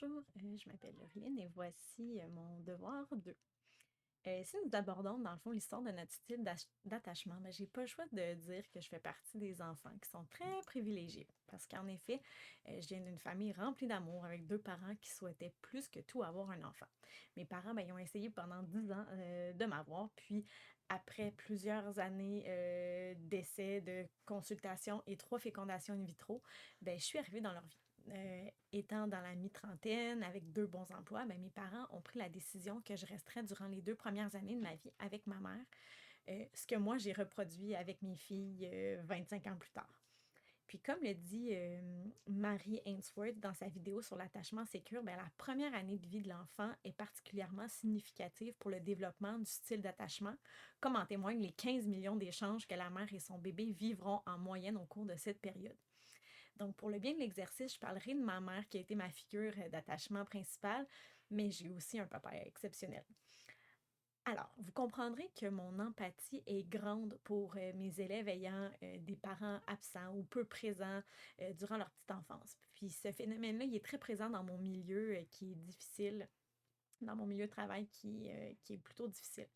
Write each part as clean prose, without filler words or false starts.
Bonjour, je m'appelle Laureline et voici mon devoir 2. Si nous abordons dans le fond l'histoire de notre style d'attachement, ben, j'ai pas le choix de dire que je fais partie des enfants qui sont très privilégiés. Parce qu'en effet, je viens d'une famille remplie d'amour avec deux parents qui souhaitaient plus que tout avoir un enfant. Mes parents, ben, ils ont essayé pendant 10 ans de m'avoir, puis après plusieurs années d'essais, de consultations et 3 fécondations in vitro, ben, je suis arrivée dans leur vie. Étant dans la mi-trentaine, avec 2 bons emplois, ben, mes parents ont pris la décision que je resterais durant les 2 premières années de ma vie avec ma mère, ce que moi j'ai reproduit avec mes filles 25 ans plus tard. Puis comme le dit Marie Ainsworth dans sa vidéo sur l'attachement sécure, ben, la première année de vie de l'enfant est particulièrement significative pour le développement du style d'attachement, comme en témoignent les 15 millions d'échanges que la mère et son bébé vivront en moyenne au cours de cette période. Donc, pour le bien de l'exercice, je parlerai de ma mère qui a été ma figure d'attachement principale, mais j'ai aussi un papa exceptionnel. Alors, vous comprendrez que mon empathie est grande pour mes élèves ayant des parents absents ou peu présents durant leur petite enfance. Puis ce phénomène-là, il est très présent dans mon milieu qui est difficile, dans mon milieu de travail qui est plutôt difficile.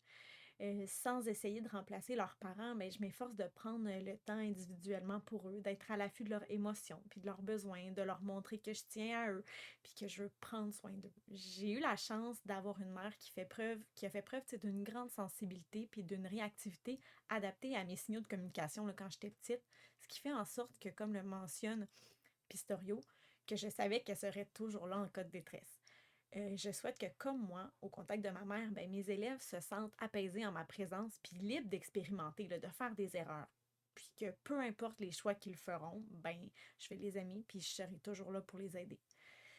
Sans essayer de remplacer leurs parents, mais je m'efforce de prendre le temps individuellement pour eux, d'être à l'affût de leurs émotions, puis de leurs besoins, de leur montrer que je tiens à eux, puis que je veux prendre soin d'eux. J'ai eu la chance d'avoir une mère qui a fait preuve d'une grande sensibilité, puis d'une réactivité adaptée à mes signaux de communication là, quand j'étais petite, ce qui fait en sorte que, comme le mentionne Pistorio, que je savais qu'elle serait toujours là en cas de détresse. Je souhaite que, comme moi, au contact de ma mère, ben, mes élèves se sentent apaisés en ma présence, puis libres d'expérimenter, là, de faire des erreurs. Puis que peu importe les choix qu'ils feront, ben, je vais les aimer, puis je serai toujours là pour les aider.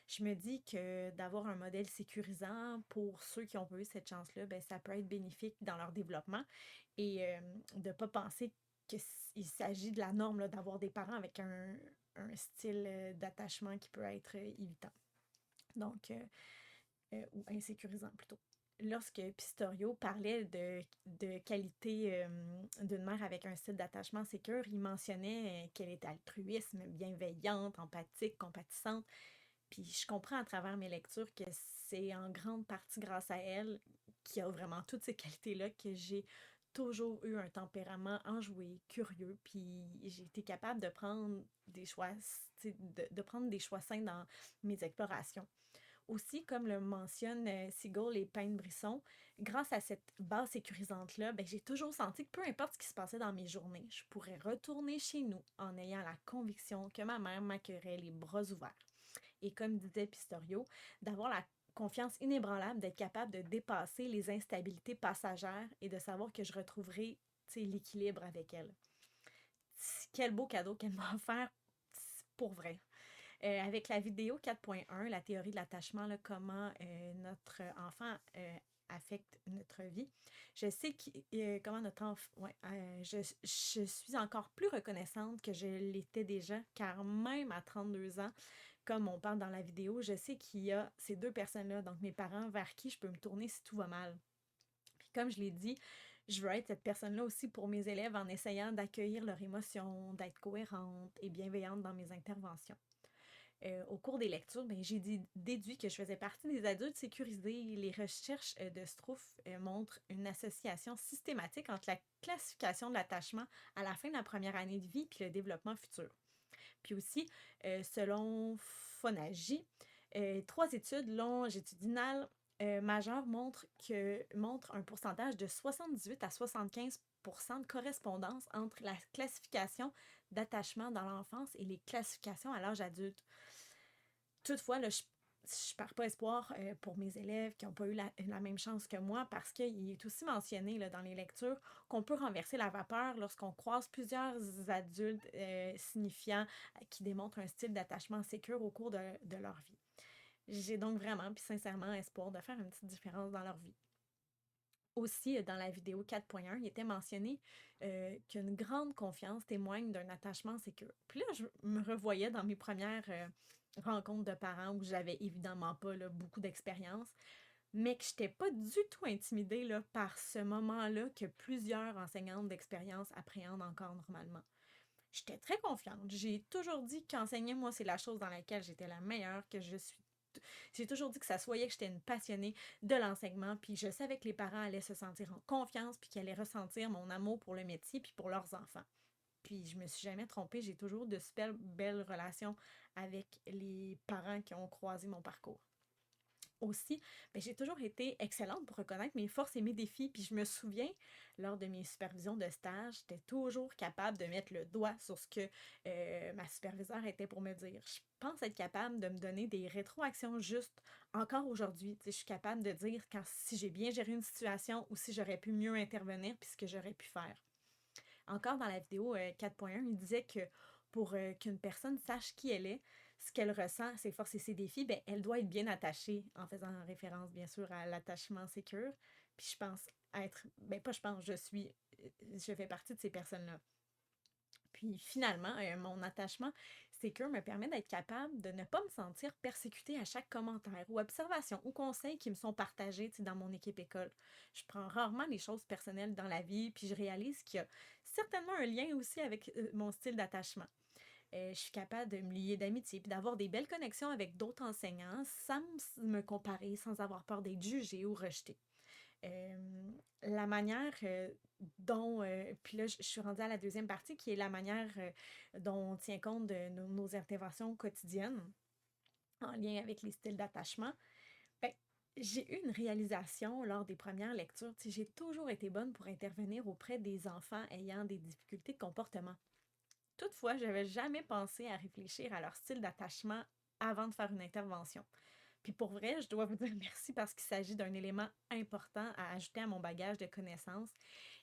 Je me dis que d'avoir un modèle sécurisant pour ceux qui ont pas eu cette chance-là, ben, ça peut être bénéfique dans leur développement et de ne pas penser qu'il s'agit de la norme là, d'avoir des parents avec un style d'attachement qui peut être évitant. Donc, ou insécurisant plutôt. Lorsque Pistorio parlait de qualité d'une mère avec un style d'attachement sécure, il mentionnait qu'elle est altruisme, bienveillante, empathique, compatissante. Puis je comprends à travers mes lectures que c'est en grande partie grâce à elle, qui a vraiment toutes ces qualités-là, que j'ai toujours eu un tempérament enjoué, curieux, puis j'ai été capable de prendre des choix, de prendre des choix sains dans mes explorations. Aussi, comme le mentionne Seagull et Payne-Brisson, grâce à cette base sécurisante-là, ben, j'ai toujours senti que peu importe ce qui se passait dans mes journées, je pourrais retourner chez nous en ayant la conviction que ma mère m'accueillerait les bras ouverts. Et comme disait Pistorio, d'avoir la confiance inébranlable d'être capable de dépasser les instabilités passagères et de savoir que je retrouverai l'équilibre avec elle. Quel beau cadeau qu'elle m'a offert pour vrai. Avec la vidéo 4.1, la théorie de l'attachement, là, comment notre enfant affecte notre vie, je sais comment notre enfant... Ouais, je suis encore plus reconnaissante que je l'étais déjà, car même à 32 ans, comme on parle dans la vidéo, je sais qu'il y a ces deux personnes-là, donc mes parents, vers qui je peux me tourner si tout va mal. Puis comme je l'ai dit, je veux être cette personne-là aussi pour mes élèves en essayant d'accueillir leurs émotions, d'être cohérente et bienveillante dans mes interventions. Au cours des lectures, ben, j'ai déduit que je faisais partie des adultes sécurisés. Les recherches de Strouf montrent une association systématique entre la classification de l'attachement à la fin de la première année de vie et le développement futur. Puis aussi, selon Fonagy, 3 études longitudinales majeures montrent un pourcentage de 78 à 75 de correspondance entre la classification d'attachement dans l'enfance et les classifications à l'âge adulte. Toutefois, là, je ne perds pas espoir pour mes élèves qui n'ont pas eu la même chance que moi parce qu'il est aussi mentionné là, dans les lectures qu'on peut renverser la vapeur lorsqu'on croise plusieurs adultes signifiants qui démontrent un style d'attachement sécure au cours de leur vie. J'ai donc vraiment, puis sincèrement, espoir de faire une petite différence dans leur vie. Aussi, dans la vidéo 4.1, il était mentionné qu'une grande confiance témoigne d'un attachement sécure. Puis là, je me revoyais dans mes premières rencontres de parents où j'avais évidemment pas là, beaucoup d'expérience, mais que je n'étais pas du tout intimidée là, par ce moment-là que plusieurs enseignantes d'expérience appréhendent encore normalement. J'étais très confiante. J'ai toujours dit qu'enseigner, moi, c'est la chose dans laquelle j'étais la meilleure, que je suis j'ai toujours dit que ça se voyait que j'étais une passionnée de l'enseignement, puis je savais que les parents allaient se sentir en confiance, puis qu'ils allaient ressentir mon amour pour le métier, puis pour leurs enfants. Puis je me suis jamais trompée, j'ai toujours de super belles relations avec les parents qui ont croisé mon parcours. Aussi, ben, j'ai toujours été excellente pour reconnaître mes forces et mes défis. Puis je me souviens, lors de mes supervisions de stage, j'étais toujours capable de mettre le doigt sur ce que ma superviseure était pour me dire. Je pense être capable de me donner des rétroactions justes encore aujourd'hui. Tu sais, je suis capable de dire quand si j'ai bien géré une situation ou si j'aurais pu mieux intervenir puis ce que j'aurais pu faire. Encore dans la vidéo 4.1, il disait que pour qu'une personne sache qui elle est, ce qu'elle ressent, ses forces et ses défis, ben, elle doit être bien attachée, en faisant référence bien sûr à l'attachement sécure. Puis je pense être, ben pas je pense, je fais partie de ces personnes-là. Puis finalement, mon attachement sécure me permet d'être capable de ne pas me sentir persécutée à chaque commentaire ou observation ou conseil qui me sont partagés dans mon équipe école. Je prends rarement les choses personnelles dans la vie, puis je réalise qu'il y a certainement un lien aussi avec mon style d'attachement. Je suis capable de me lier d'amitié puis d'avoir des belles connexions avec d'autres enseignants sans me comparer, sans avoir peur d'être jugée ou rejetée. La manière dont, puis là, je suis rendue à la deuxième partie, qui est la manière dont on tient compte de nos interventions quotidiennes en lien avec les styles d'attachement. Ben, j'ai eu une réalisation lors des premières lectures. Tu sais, j'ai toujours été bonne pour intervenir auprès des enfants ayant des difficultés de comportement. Toutefois, je n'avais jamais pensé à réfléchir à leur style d'attachement avant de faire une intervention. Puis pour vrai, je dois vous dire merci parce qu'il s'agit d'un élément important à ajouter à mon bagage de connaissances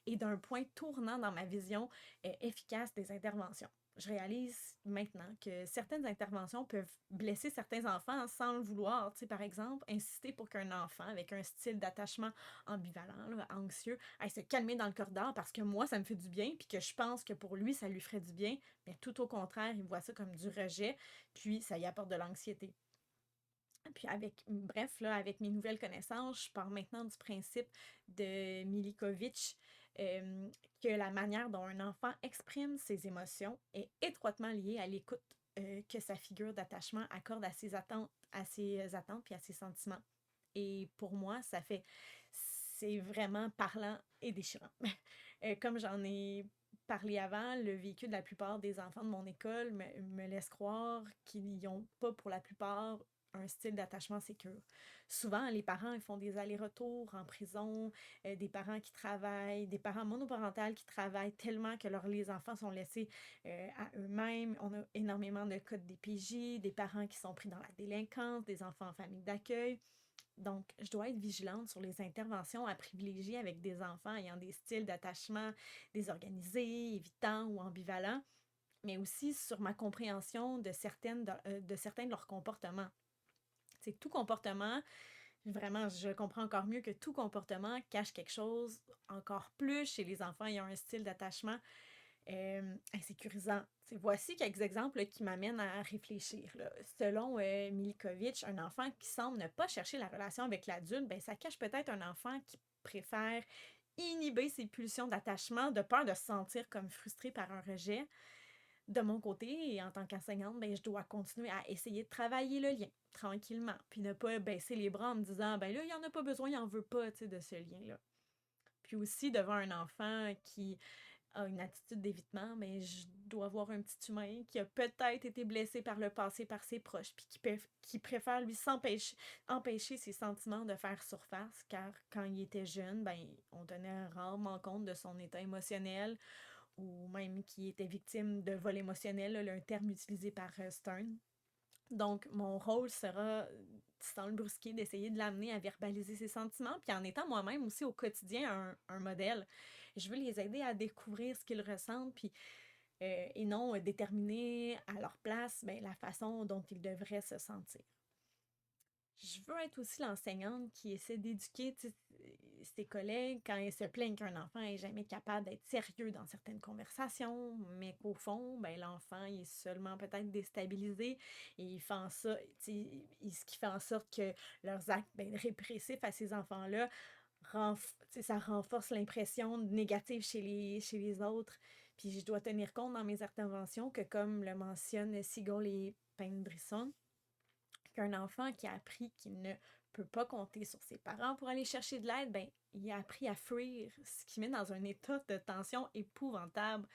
et d'un point tournant dans ma vision efficace des interventions. Je réalise maintenant que certaines interventions peuvent blesser certains enfants sans le vouloir. Tu sais, par exemple, insister pour qu'un enfant avec un style d'attachement ambivalent, là, anxieux, aille se calmer dans le corridor parce que moi, ça me fait du bien, puis que je pense que pour lui, ça lui ferait du bien. Mais tout au contraire, il voit ça comme du rejet, puis ça y apporte de l'anxiété. Puis bref, là, avec mes nouvelles connaissances, je pars maintenant du principe de Milikovic euh, que la manière dont un enfant exprime ses émotions est étroitement liée à l'écoute que sa figure d'attachement accorde à ses attentes puis à ses sentiments. Et pour moi, c'est vraiment parlant et déchirant. Comme j'en ai parlé avant, le vécu de la plupart des enfants de mon école me laisse croire qu'ils n'ont pas pour la plupart un style d'attachement sécure. Souvent, les parents ils font des allers-retours en prison, des parents qui travaillent, des parents monoparentales qui travaillent tellement que les enfants sont laissés à eux-mêmes. On a énormément de cas de DPJ, des parents qui sont pris dans la délinquance, des enfants en famille d'accueil. Donc, je dois être vigilante sur les interventions à privilégier avec des enfants ayant des styles d'attachement désorganisés, évitants ou ambivalents, mais aussi sur ma compréhension de certains de leurs comportements. C'est tout comportement, vraiment, je comprends encore mieux que tout comportement cache quelque chose encore plus chez les enfants ayant un style d'attachement insécurisant. Voici quelques exemples là, qui m'amènent à réfléchir. Là. Selon Milikovic, un enfant qui semble ne pas chercher la relation avec l'adulte, ben, ça cache peut-être un enfant qui préfère inhiber ses pulsions d'attachement de peur de se sentir comme frustré par un rejet. De mon côté, et en tant qu'enseignante, ben, je dois continuer à essayer de travailler le lien tranquillement, puis ne pas baisser les bras en me disant, ben là, il n'y en a pas besoin, il n'en veut pas, de ce lien-là. Puis aussi, devant un enfant qui a une attitude d'évitement, mais je dois voir un petit humain qui a peut-être été blessé par le passé par ses proches, puis qui préfère lui empêcher ses sentiments de faire surface, car quand il était jeune, ben, on tenait rarement compte de son état émotionnel, ou même qui était victime de vol émotionnel, là, un terme utilisé par Stern. Donc, mon rôle sera, sans le brusquer, d'essayer de l'amener à verbaliser ses sentiments, puis en étant moi-même aussi au quotidien un modèle. Je veux les aider à découvrir ce qu'ils ressentent, puis et non déterminer à leur place ben, la façon dont ils devraient se sentir. Je veux être aussi l'enseignante qui essaie d'éduquer ses collègues quand ils se plaignent qu'un enfant n'est jamais capable d'être sérieux dans certaines conversations, mais qu'au fond, ben, l'enfant il est seulement peut-être déstabilisé et ce qui fait en sorte que leurs actes ben, répressifs à ces enfants-là, ça renforce l'impression négative chez les autres. Puis je dois tenir compte dans mes interventions que, comme le mentionnent Siegel et Payne-Brisson, Qu'un enfant qui a appris qu'il ne peut pas compter sur ses parents pour aller chercher de l'aide, ben, il a appris à fuir, ce qui met dans un état de tension épouvantable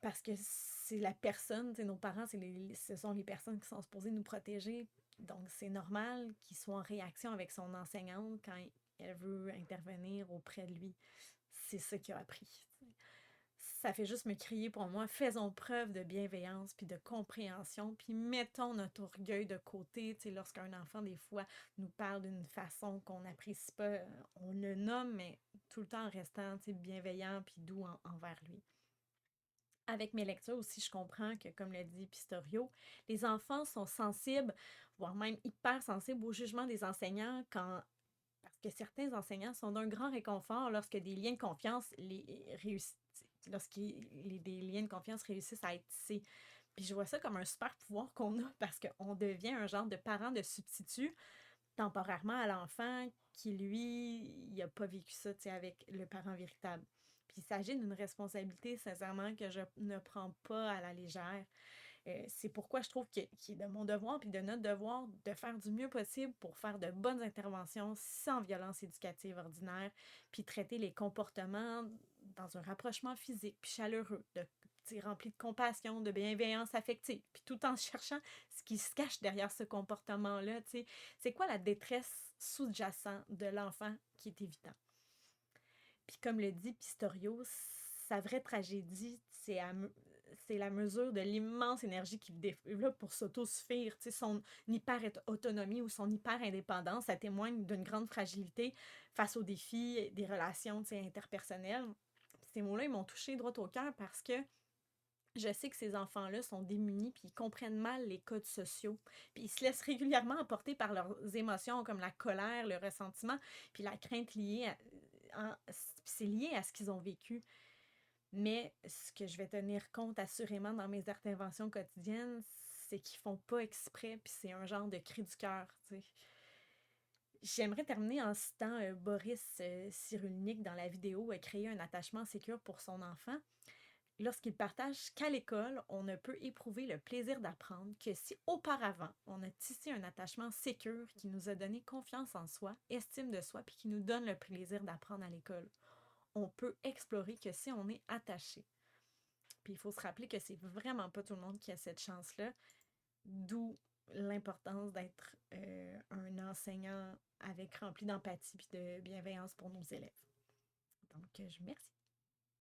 parce que c'est la personne, nos parents, ce sont les personnes qui sont supposées nous protéger. Donc, c'est normal qu'il soit en réaction avec son enseignante quand elle veut intervenir auprès de lui. C'est ça qu'il a appris. Ça fait juste me crier pour moi, faisons preuve de bienveillance puis de compréhension, puis mettons notre orgueil de côté, lorsqu'un enfant, des fois, nous parle d'une façon qu'on n'apprécie pas, on le nomme, mais tout le temps en restant, bienveillant puis doux envers lui. Avec mes lectures aussi, je comprends que, comme le dit Pistorio, les enfants sont sensibles, voire même hyper sensibles au jugement des enseignants parce que certains enseignants sont d'un grand réconfort lorsque des liens de confiance des liens de confiance réussissent à être tissés. Puis je vois ça comme un super pouvoir qu'on a parce qu'on devient un genre de parent de substitut temporairement à l'enfant qui, lui, il n'a pas vécu ça avec le parent véritable. Puis il s'agit d'une responsabilité, sincèrement, que je ne prends pas à la légère. C'est pourquoi je trouve qu'il est de mon devoir puis de notre devoir de faire du mieux possible pour faire de bonnes interventions sans violence éducative ordinaire, puis traiter les comportements dans un rapprochement physique puis chaleureux, rempli de compassion, de bienveillance affective, puis tout en cherchant ce qui se cache derrière ce comportement-là. C'est quoi la détresse sous-jacente de l'enfant qui est évident? Puis comme le dit Pistorio, sa vraie tragédie, c'est la mesure de l'immense énergie qu'il développe pour s'autosuffire. Son hyper-autonomie ou son hyper-indépendance, ça témoigne d'une grande fragilité face aux défis des relations interpersonnelles. Ces mots-là, ils m'ont touché droit au cœur parce que je sais que ces enfants-là sont démunis puis ils comprennent mal les codes sociaux. Puis ils se laissent régulièrement emporter par leurs émotions comme la colère, le ressentiment, puis la crainte c'est lié à ce qu'ils ont vécu. Mais ce que je vais tenir compte assurément dans mes interventions quotidiennes, c'est qu'ils font pas exprès, puis c'est un genre de cri du cœur, tu sais. J'aimerais terminer en citant Boris Cyrulnik dans la vidéo Créer un attachement sécure pour son enfant. Lorsqu'il partage qu'à l'école, on ne peut éprouver le plaisir d'apprendre que si auparavant, on a tissé un attachement sécure qui nous a donné confiance en soi, estime de soi, puis qui nous donne le plaisir d'apprendre à l'école, on peut explorer que si on est attaché. Puis il faut se rappeler que c'est vraiment pas tout le monde qui a cette chance-là, d'où l'importance d'être un enseignant avec rempli d'empathie et de bienveillance pour nos élèves. Donc, je vous remercie.